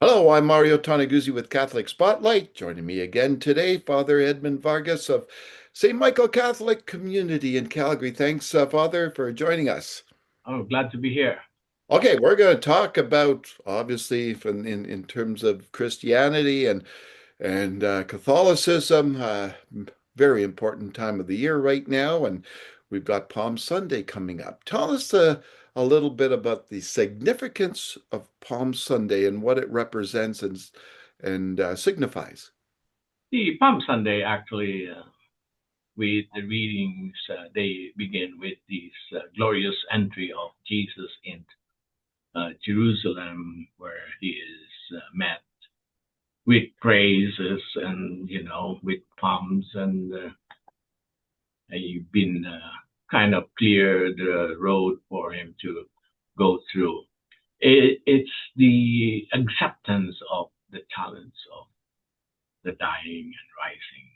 Hello, I'm Mario Toneguzzi with Catholic Spotlight. Joining me again today, Father Edmund Vargas of St. Michael Catholic Community in Calgary. Thanks, Father, for joining us. Oh, glad to be here. Okay, we're going to talk about obviously in terms of Christianity and Catholicism. Very important time of the year right now, and we've got Palm Sunday coming up. Tell us a little bit about the significance of Palm Sunday and what it represents and signifies. The Palm Sunday, actually, with the readings, they begin with this glorious entry of Jesus in Jerusalem, where he is met with praises and, with palms, and you've been kind of cleared the road for him to go through. It's the acceptance of the talents of the dying and rising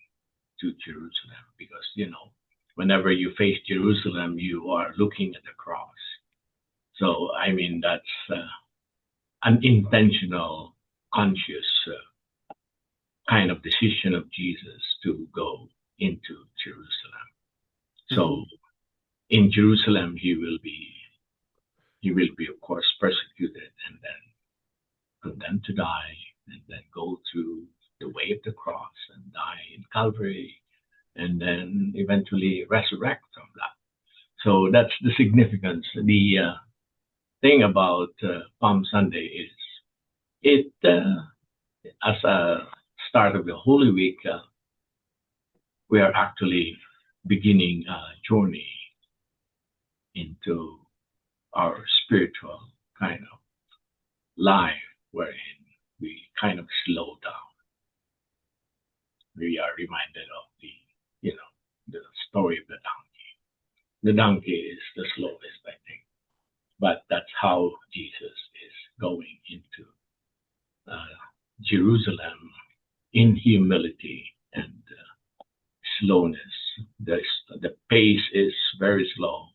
to Jerusalem, because whenever you face Jerusalem, you are looking at the cross. So I mean that's an intentional, conscious kind of decision of Jesus to go into Jerusalem. So Mhm. in Jerusalem, he will be of course persecuted and then condemned to die, and then go through the way of the cross and die in Calvary, and then eventually resurrect from that. So that's the significance. The thing about Palm Sunday is it, as a start of the Holy Week, we are actually beginning a journey into our spiritual kind of life, wherein we kind of slow down. We are reminded of the story of the donkey. The donkey is the slowest, I think, but that's how Jesus is going into uh, Jerusalem in humility and slowness. The pace is very slow,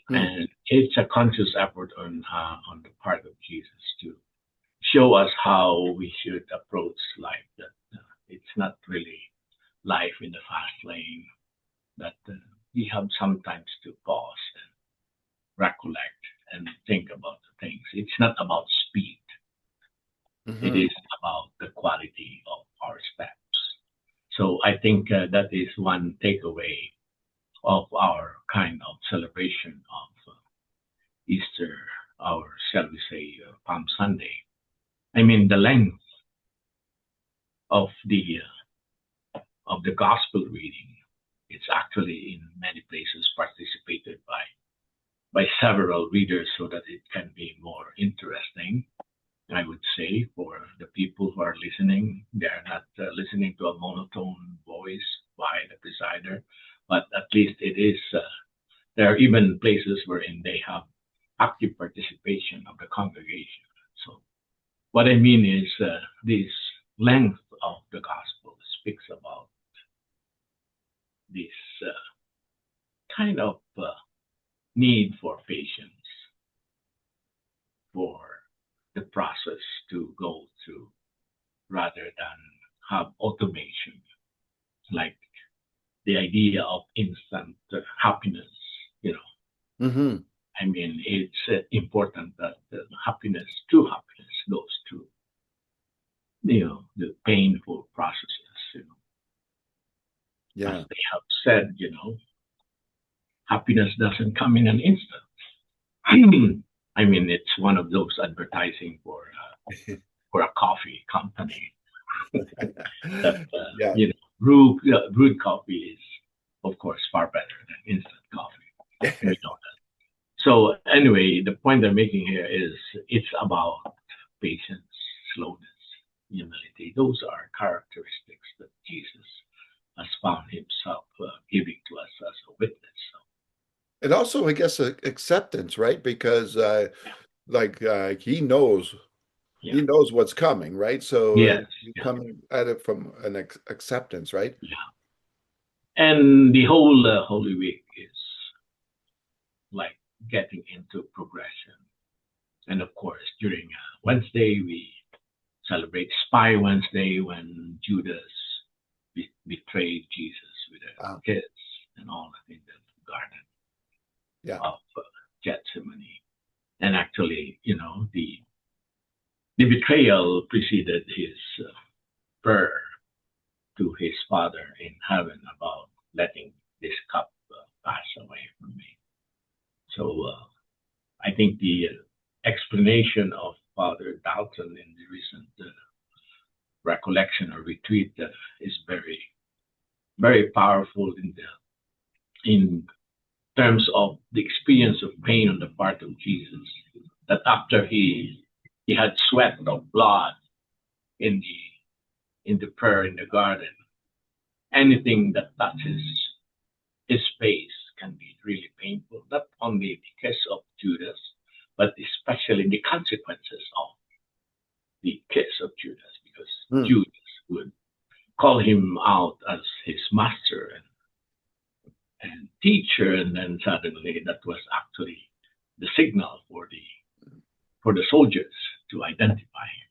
Hmm. and it's a conscious effort on the part of Jesus to show us how we should approach life. That it's not really life in the fast lane. That we have sometimes to pause and recollect and think about the things. It's not about speed. It Hmm. is about the quality of our steps. So I think that is one takeaway of our kind of celebration of Easter, or shall we say Palm Sunday. I mean, the length of the gospel reading. It's actually in many places participated by several readers, so that it can be more interesting. I would say, for the people who are listening, they are not listening to a monotone voice by the presider, but at least it is. There are even places wherein they have active participation of the congregation. So what I mean is, this length of the gospel speaks about this kind of need for patience, for the process to go through, rather than have automation, like the idea of instant happiness. You know, Hmm. I mean, it's important that true happiness, goes through the painful processes. As Yeah. they have said, happiness doesn't come in an instant. I mean, it's one of those advertising for a coffee company that Yeah. brewed coffee is, of course, far better than instant coffee. We know that. So anyway, the point I'm making here is it's about patience, slowness, humility. Those are characteristics that Jesus has found himself giving to us as a witness. So, And also, I guess, acceptance, right? Because yeah, like yeah, he knows what's coming, right? So yes, he's yeah, coming at it from an acceptance, right? yeah. And the whole Holy Week is like getting into progression. And of course, during Wednesday, we celebrate Spy Wednesday when Judas betrayed Jesus with a Wow. kiss and all that in the Garden Yeah. of Gethsemane. And actually, the betrayal preceded his prayer to his Father in heaven about letting this cup pass away from me. So I think the explanation of Father Dalton in the recent recollection or retreat is very, very powerful in terms of the experience of pain on the part of Jesus. That after he had sweat of blood in the prayer in the garden, anything that touches his face can be really painful. Not only because of Judas, but especially the consequences of the kiss of Judas, because Hmm. Judas would call him out as his master and teacher, and then suddenly that was actually the signal for the soldiers to identify him.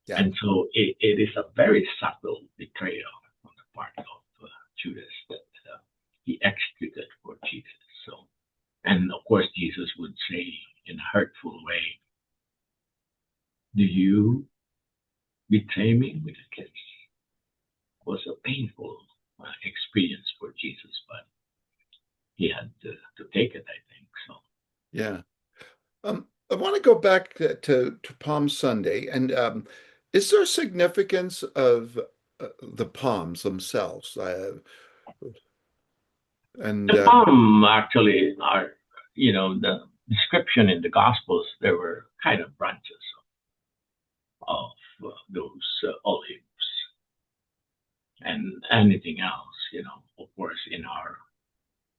Yeah. And so it is a very subtle betrayal on the part of Judas that he executed for Jesus. So, and of course, Jesus would say in a hurtful way, "Do you betray me with a kiss?" It was a painful experience for Jesus, but he had to take it, I think. So, Yeah. I want to go back to Palm Sunday, and is there significance of the palms themselves? And the palm actually are, the description in the Gospels, there were kind of branches of those olives and anything else, Of course, in our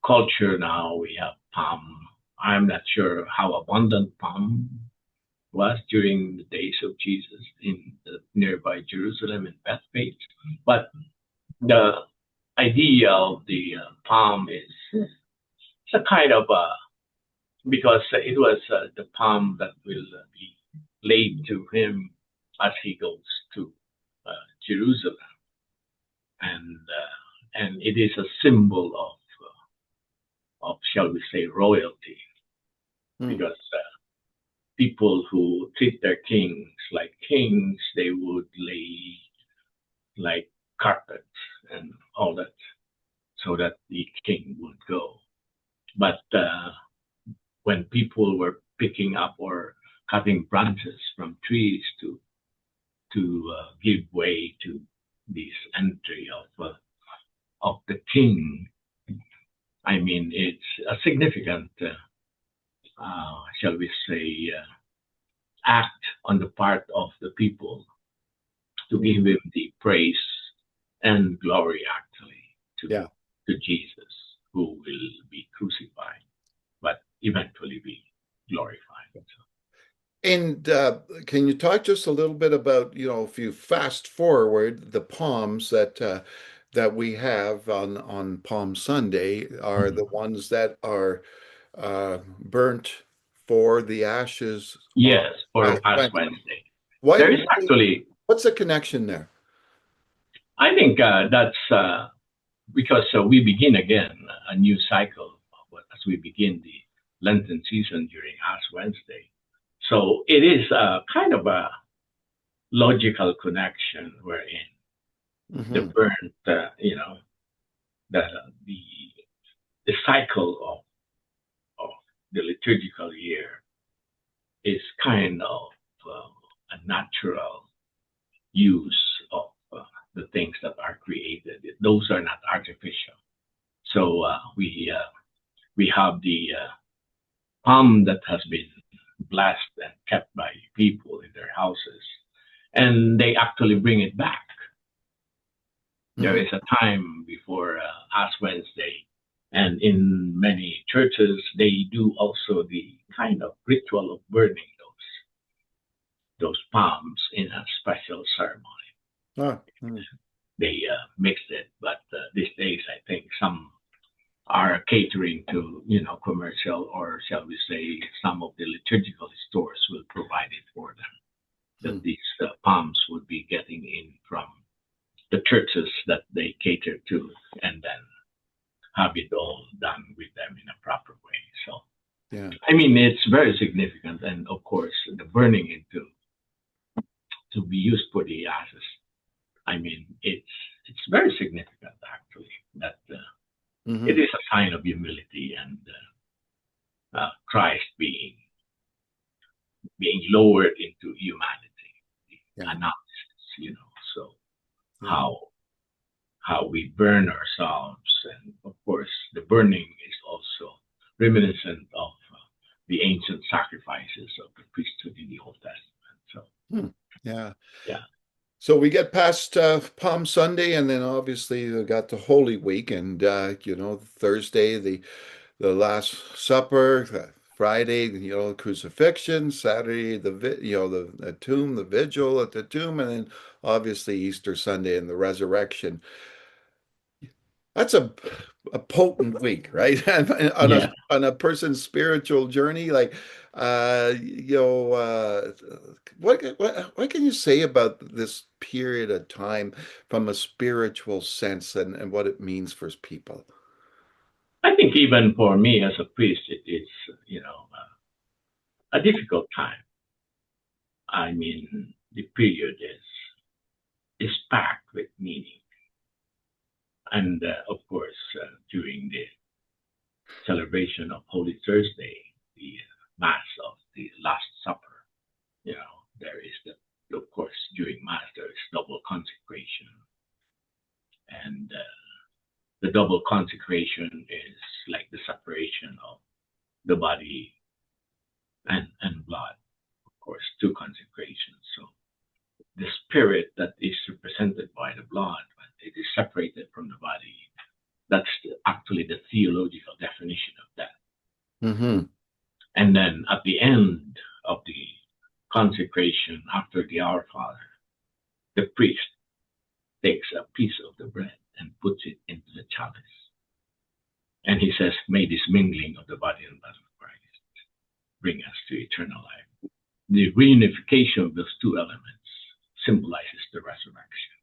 culture now, we have palm. I'm not sure how abundant palm was during the days of Jesus in the nearby Jerusalem and Bethpage, but the idea of the palm is it's a kind of because it was the palm that will be laid to him as he goes to uh, Jerusalem, and it is a symbol of shall we say royalty, hmm, because people who treat their kings like kings, they would lay like carpets and all that so that the king would go. But when people were picking up or cutting branches from trees to give way to this entry of the king, I mean, it's a significant, shall we say, act on the part of the people to hmm, give him the praise and glory, actually, yeah. to Jesus, who will be crucified, but eventually be glorified. So, And can you talk just a little bit about, if you fast forward the palms that we have on Palm Sunday are the mhm. ones that are burnt for the ashes on Yes, Ash for Ash Wednesday. Wednesday. Why, There is why, actually, what's the connection there? I think that's because we begin again a new cycle as we begin the Lenten season during Ash Wednesday. So it is kind of a logical connection wherein the Hmm. burnt, the the the cycle of the liturgical year is kind of a natural use of the things that are created. Those are not artificial. So we have the palm that has been blessed and kept by people in their houses, and they actually bring it back. There Hmm. is a time before Ash Wednesday, and in many churches they do also the kind of ritual of burning those palms in a special ceremony. Ah, hmm. They mixed it, but these days I think some are catering to commercial, or shall we say some of the liturgical stores will provide it for them, Hmm. that these palms would be getting in from the churches that they cater to, and then have it all done with them in a proper way. So, Yeah. I mean, it's very significant, and of course, the burning into to be used for the ashes. I mean, it's very significant actually that it Hmm. is a sign of humility and Christ being lowered into humanity, the Yeah. analysis, so Yeah. how how we burn ourselves, and of course, the burning is also reminiscent of the ancient sacrifices of the priesthood in the Old Testament. So, Hmm. Yeah. yeah, So we get past Palm Sunday, and then obviously we got the Holy Week, and Thursday the Last Supper, Friday crucifixion, Saturday the tomb, the vigil at the tomb, and then obviously Easter Sunday and the resurrection. That's a potent week, right? On a yeah. on a person's spiritual journey, like what can you say about this period of time from a spiritual sense and what it means for people? I think even for me as a priest, it is a difficult time. I mean, the period is packed with meaning, and of course, during the celebration of Holy Thursday, the Mass of the Last Supper, there is of course, during Mass, there is double consecration. And the double consecration is like the separation of the body and blood, of course, two consecrations. So the spirit that is represented by the blood, but it is separated from the body. That's actually the theological definition of that. Hmm. And then at the end of the consecration, after the Our Father, the priest takes a piece of the bread and puts it into the chalice. And he says, may this mingling of the body and blood of Christ bring us to eternal life. The reunification of those two elements symbolizes the resurrection.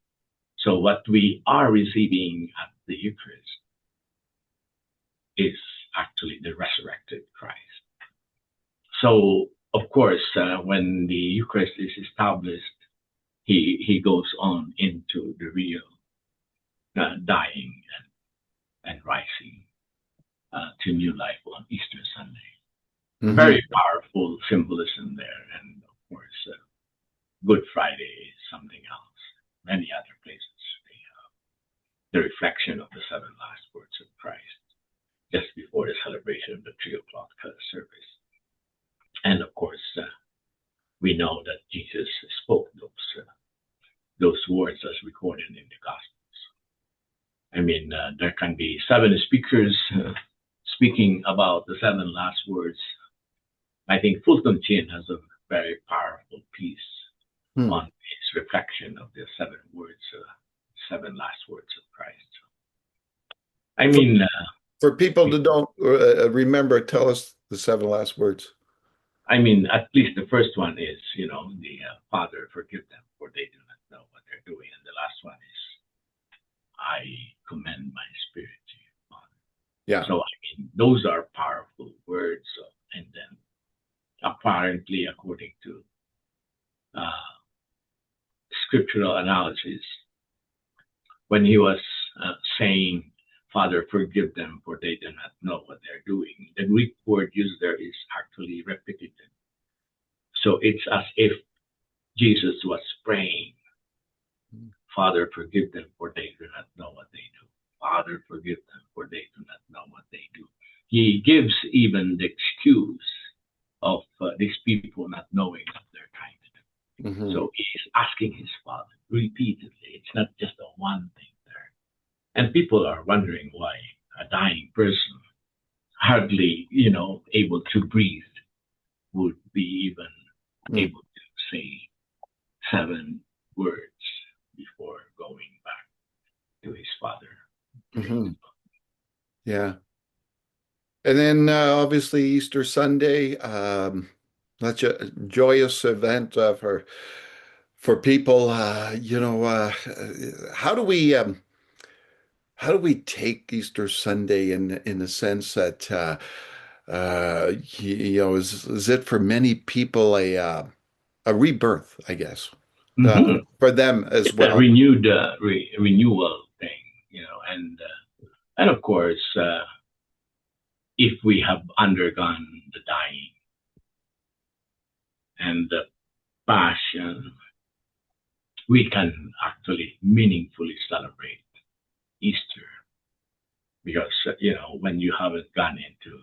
So what we are receiving at the Eucharist is actually the resurrected Christ. So, of course, when the Eucharist is established, he goes on into the real dying and rising to new life on Easter Sunday. Hmm. Very powerful symbolism there, and of course, Good Friday is something else. Many other places, the reflection of the seven last words of Christ just before the celebration of the 3 o'clock service. And of course, we know that Jesus spoke those words as recorded in the Gospels. I mean, there can be seven speakers speaking about the seven last words. I think Fulton Chin has a very powerful piece Hmm. on his reflection of the seven words, seven last words of Christ. I For, mean, for people that don't remember, tell us the seven last words. at least the first one is, the Father, forgive them, for they do not know what they're doing. And the last one is, I commend my spirit to you, Father. Yeah. So, those are powerful words. And then, apparently, according to uh, scriptural analysis, when he was saying, Father, forgive them, for they do not know what they're doing, the Greek word used there is actually repetitive. So it's as if Jesus was praying, Father, forgive them, for they do not know what they do. Father, forgive them, for they do not know what they do. He gives even the excuse of these people not knowing what they're trying to do. Hmm. So he's asking his Father repeatedly. It's not just a one thing there. And people are wondering why a dying person, hardly, able to breathe, would be even able to say seven words before going back to his Father. Hmm. Yeah. And then obviously Easter Sunday, such a joyous event for people, how do we take Easter Sunday in the sense that is it for many people a rebirth, I guess, Hmm. for them as It's a well. renewed renewal thing, and of course, if we have undergone the dying and the passion, we can actually meaningfully celebrate Easter because when you haven't gone into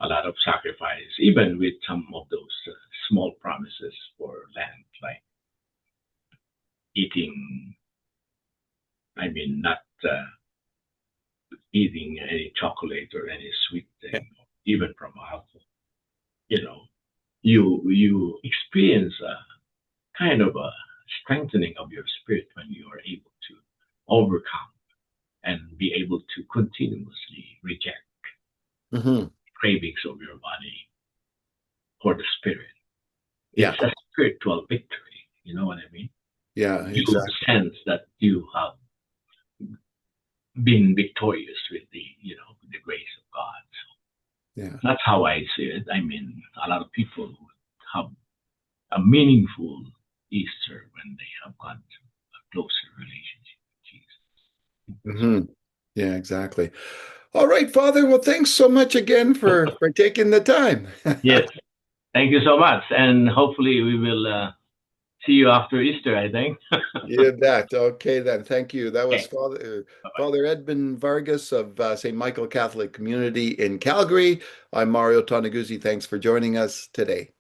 a lot of sacrifice, even with some of those small promises for Lent, like eating, I mean, not eating any chocolate or any sweet thing, even from alcohol. You know, you experience a kind of a strengthening of your spirit when you are able to overcome and be able to continuously reject Hmm. cravings of your body for the spirit. Yeah, It's a spiritual victory. You know what I mean? yeah, You exactly. sense that you have been victorious with the grace of God. Yeah. So that's how I see it. I mean, a lot of people have a meaningful Easter when they have got a closer relationship with Jesus. Hmm. Yeah, exactly. All right, Father. Well, thanks so much again for taking the time. Yes, thank you so much, and hopefully we will see you after Easter. I think. You bet. Okay, then. Thank you. That was Okay, Father bye bye. Father Edmund Vargas of St. Michael Catholic Community in Calgary. I'm Mario Toneguzzi. Thanks for joining us today.